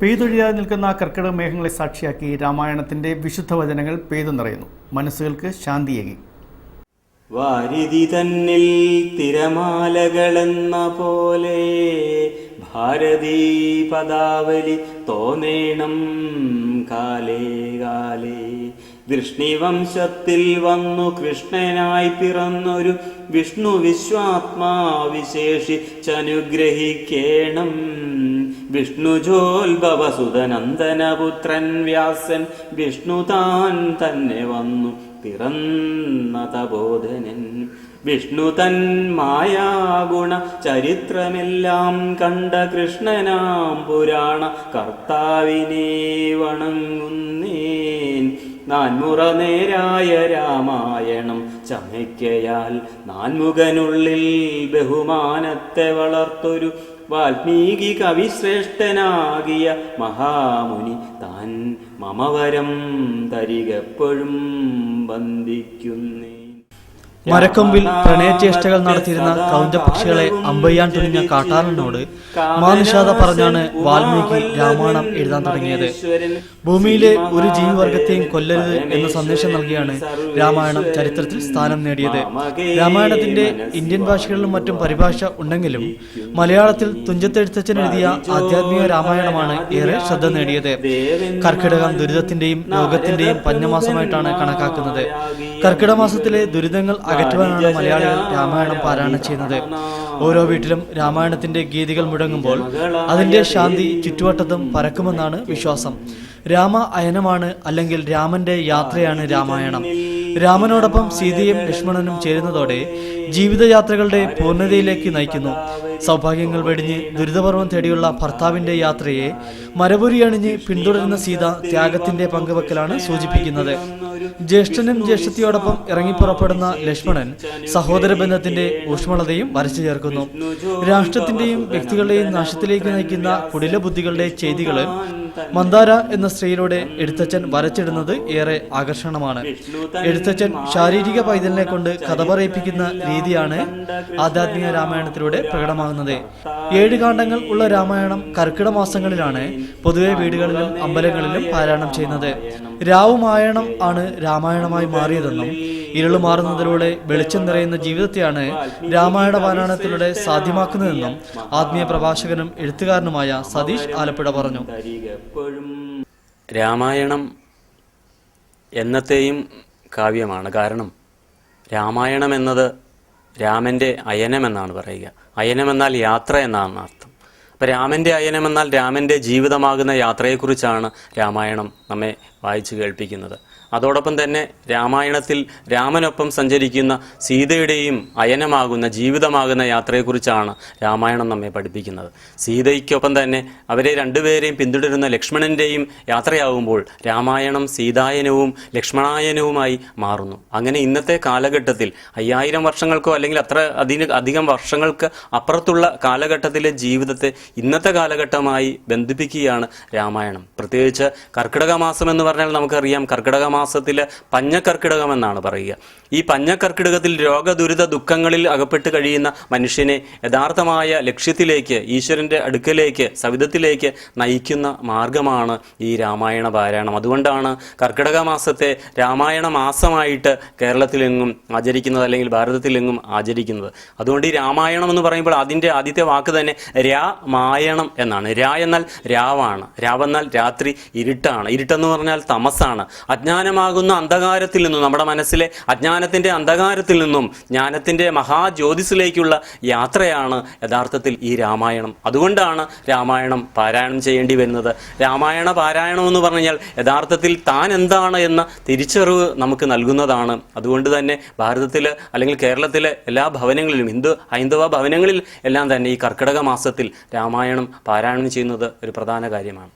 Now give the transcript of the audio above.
പെയ്തൊഴിയാതെ നിൽക്കുന്ന കർക്കിടക മേഘങ്ങളെ സാക്ഷിയാക്കി രാമായണത്തിന്റെ വിശുദ്ധ വചനങ്ങൾ പെയ്തു നിറയുന്നു. മനസ്സുകൾക്ക് ശാന്തിയേകി. വാരിധി തന്നിൽ തിരമാലകളെന്ന പോലെ ഭാരതീ പദാവലി തോന്നേണം കാലേ കാലേ. വൃഷ്ണിവംശത്തിൽ വന്നു കൃഷ്ണനായി പിറന്നൊരു വിഷ്ണു വിശ്വാത്മാ വിശേഷിച്ചനുഗ്രഹിക്കേണം. വിഷ്ണുജോത്ഭവസുതനന്ദനപുത്രൻ വ്യാസൻ വിഷ്ണു താൻ തന്നെ വന്നു പിറന്ന തപോധനൻ. വിഷ്ണു തൻ മായാഗുണ ചരിത്രമെല്ലാം കണ്ട കൃഷ്ണനാം പുരാണ കർത്താവിനെ വണങ്ങുന്നേൻ. നാൻമുറ നേരായ രാമായണം ചമയ്ക്കയാൽ നാൻമുഖനുള്ളിൽ ബഹുമാനത്തെ വളർത്തൊരു വാൽമീകി കവിശ്രേഷ്ഠനാകിയ മഹാമുനി താൻ മമവരം തരികെപ്പോഴും വന്ദിക്കുന്നേ. മരക്കൊമ്പിൽ പ്രണയചേഷ്ടകൾ നടത്തിയിരുന്ന കൗഞ്ചപക്ഷികളെ അമ്പയ്യാൻ തുനിഞ്ഞ കാട്ടാളനോട് മാനുഷാദ പറഞ്ഞാണ് വാൽമീകി രാമായണം എഴുതാൻ തുടങ്ങിയത്. ഭൂമിയിലെ ഒരു ജീവിവർഗത്തെയും കൊല്ലരുത് എന്ന സന്ദേശം നൽകിയാണ് രാമായണം ചരിത്രത്തിൽ സ്ഥാനം നേടിയത്. രാമായണത്തിന്റെ ഇന്ത്യൻ ഭാഷകളിലും മറ്റും പരിഭാഷ ഉണ്ടെങ്കിലും മലയാളത്തിൽ തുഞ്ചത്തെഴുത്തച്ഛൻ എഴുതിയ ആധ്യാത്മിക രാമായണമാണ് ഏറെ ശ്രദ്ധ നേടിയത്. കർക്കിടകം ദുരിതത്തിന്റെയും രോഗത്തിന്റെയും പഞ്ഞമാസമായിട്ടാണ് കണക്കാക്കുന്നത്. കർക്കിടക മാസത്തിലെ ദുരിതങ്ങൾ അകറ്റുവാനാണ് മലയാളികൾ രാമായണം പാരായണം ചെയ്യുന്നത്. ഓരോ വീട്ടിലും രാമായണത്തിന്റെ ഗീതികൾ മുഴങ്ങുമ്പോൾ അതിന്റെ ശാന്തി ചുറ്റുവട്ടത്തും പരക്കുമെന്നാണ് വിശ്വാസം. രാമ അയനമാണ്, അല്ലെങ്കിൽ രാമന്റെ യാത്രയാണ് രാമായണം. രാമനോടൊപ്പം സീതയും ലക്ഷ്മണനും ചേരുന്നതോടെ ജീവിതയാത്രകളുടെ പൂർണ്ണതയിലേക്ക് നയിക്കുന്നു. സൗഭാഗ്യങ്ങൾ വെടിഞ്ഞ് ദുരിതപർവം തേടിയുള്ള ഭർത്താവിന്റെ യാത്രയെ മരപുരി അണിഞ്ഞ് പിന്തുടരുന്ന സീത ത്യാഗത്തിന്റെ പങ്കുവെക്കലാണ് സൂചിപ്പിക്കുന്നത്. ജ്യേഷ്ഠനും ജ്യേഷ്ഠത്തിയോടൊപ്പം ഇറങ്ങിപ്പുറപ്പെടുന്ന ലക്ഷ്മണൻ സഹോദര ബന്ധത്തിന്റെ ഊഷ്മളതയും വരച്ചു ചേർക്കുന്നു. രാഷ്ട്രത്തിന്റെയും വ്യക്തികളുടെയും നാശത്തിലേക്ക് നയിക്കുന്ന കുടില ബുദ്ധികളുടെ ചെയ്തികള് മന്ദാര എന്ന സ്ത്രീയിലൂടെ എഴുത്തച്ഛൻ വരച്ചിടുന്നത് ഏറെ ആകർഷണമാണ്. എഴുത്തച്ഛൻ ശാരീരിക പൈതലിനെ കൊണ്ട് കഥ പറയിപ്പിക്കുന്ന രീതിയാണ് ആധ്യാത്മിക രാമായണത്തിലൂടെ പ്രകടമാകുന്നത്. 7 കാണ്ഡങ്ങൾ ഉള്ള രാമായണം കർക്കിടക മാസങ്ങളിലാണ് പൊതുവെ വീടുകളിലും അമ്പലങ്ങളിലും പാരായണം ചെയ്യുന്നത്. രാവുമായണം ആണ് രാമായണമായി മാറിയതെന്നും ഇരുള് മാറുന്നതിലൂടെ വെളിച്ചം നിറയുന്ന ജീവിതത്തെയാണ് രാമായണ പാരായണത്തിലൂടെ സാധ്യമാക്കുന്നതെന്നും ആത്മീയ പ്രഭാഷകനും എഴുത്തുകാരനുമായ സതീഷ് ആലപ്പുഴ പറഞ്ഞു. രാമായണം എന്നത്തെയും കാവ്യമാണ്. കാരണം രാമായണം എന്നത് രാമൻ്റെ അയനമെന്നാണ് പറയുക. അയനമെന്നാൽ യാത്ര എന്നാണ് അർത്ഥം. അപ്പം രാമൻ്റെ അയനമെന്നാൽ രാമൻ്റെ ജീവിതമാകുന്ന യാത്രയെക്കുറിച്ചാണ് രാമായണം നമ്മെ വായിച്ചു കേൾപ്പിക്കുന്നത്. അതോടൊപ്പം തന്നെ രാമായണത്തിൽ രാമനൊപ്പം സഞ്ചരിക്കുന്ന സീതയുടെയും അയനമാകുന്ന ജീവിതമാകുന്ന യാത്രയെക്കുറിച്ചാണ് രാമായണം നമ്മെ പഠിപ്പിക്കുന്നത്. സീതയ്ക്കൊപ്പം തന്നെ അവരെ രണ്ടുപേരെയും പിന്തുടരുന്ന ലക്ഷ്മണൻ്റെയും യാത്രയാകുമ്പോൾ രാമായണം സീതായനവും ലക്ഷ്മണായനവുമായി മാറുന്നു. അങ്ങനെ ഇന്നത്തെ കാലഘട്ടത്തിൽ 5000 വർഷങ്ങൾക്കോ അല്ലെങ്കിൽ അധികം വർഷങ്ങൾക്ക് അപ്പുറത്തുള്ള കാലഘട്ടത്തിലെ ജീവിതത്തെ ഇന്നത്തെ കാലഘട്ടമായി ബന്ധിപ്പിക്കുകയാണ് രാമായണം. പ്രത്യേകിച്ച് കർക്കിടക മാസം എന്ന് പറഞ്ഞാൽ നമുക്കറിയാം, കർക്കിടക മാസത്തില് പഞ്ഞക്കർക്കിടകം എന്നാണ് പറയുക. ഈ പഞ്ഞക്കർക്കിടകത്തിൽ രോഗദുരിത ദുഃഖങ്ങളിൽ അകപ്പെട്ട് കഴിയുന്ന മനുഷ്യനെ യഥാർത്ഥമായ ലക്ഷ്യത്തിലേക്ക്, ഈശ്വരന്റെ അടുക്കലേക്ക്, സവിധത്തിലേക്ക് നയിക്കുന്ന മാർഗമാണ് ഈ രാമായണ പാരായണം. അതുകൊണ്ടാണ് കർക്കിടക മാസത്തെ രാമായണ മാസമായിട്ട് കേരളത്തിലെങ്ങും ആചരിക്കുന്നത്, അല്ലെങ്കിൽ ഭാരതത്തിലെങ്ങും ആചരിക്കുന്നത്. അതുകൊണ്ട് ഈ രാമായണം എന്ന് പറയുമ്പോൾ അതിൻ്റെ ആദ്യത്തെ വാക്ക് തന്നെ രാമായണം എന്നാണ്. രാ എന്നാൽ രാവാണ്, രാവെന്നാൽ രാത്രി, ഇരുട്ടാണ്. ഇരുട്ടെന്ന് പറഞ്ഞാൽ തമസാണ്. അജ്ഞാനമാകുന്ന അന്ധകാരത്തിൽ നിന്നും, നമ്മുടെ മനസ്സിലെ അജ്ഞാനത്തിൻ്റെ അന്ധകാരത്തിൽ നിന്നും ജ്ഞാനത്തിൻ്റെ മഹാജ്യോതിസിലേക്കുള്ള യാത്രയാണ് യഥാർത്ഥത്തിൽ ഈ രാമായണം. അതുകൊണ്ടാണ് രാമായണം പാരായണം ചെയ്യേണ്ടി വരുന്നത്. രാമായണ പാരായണം എന്ന് പറഞ്ഞാൽ യഥാർത്ഥത്തിൽ താൻ എന്താണ് എന്ന തിരിച്ചറിവ് നമുക്ക് നൽകുന്നതാണ്. അതുകൊണ്ട് തന്നെ ഭാരതത്തിൽ അല്ലെങ്കിൽ കേരളത്തിലെ എല്ലാ ഭവനങ്ങളിലും, ഹൈന്ദവ ഭവനങ്ങളിൽ എല്ലാം തന്നെ ഈ കർക്കിടക മാസത്തിൽ രാമായണം പാരായണം ചെയ്യുന്നത് ഒരു പ്രധാന കാര്യമാണ്.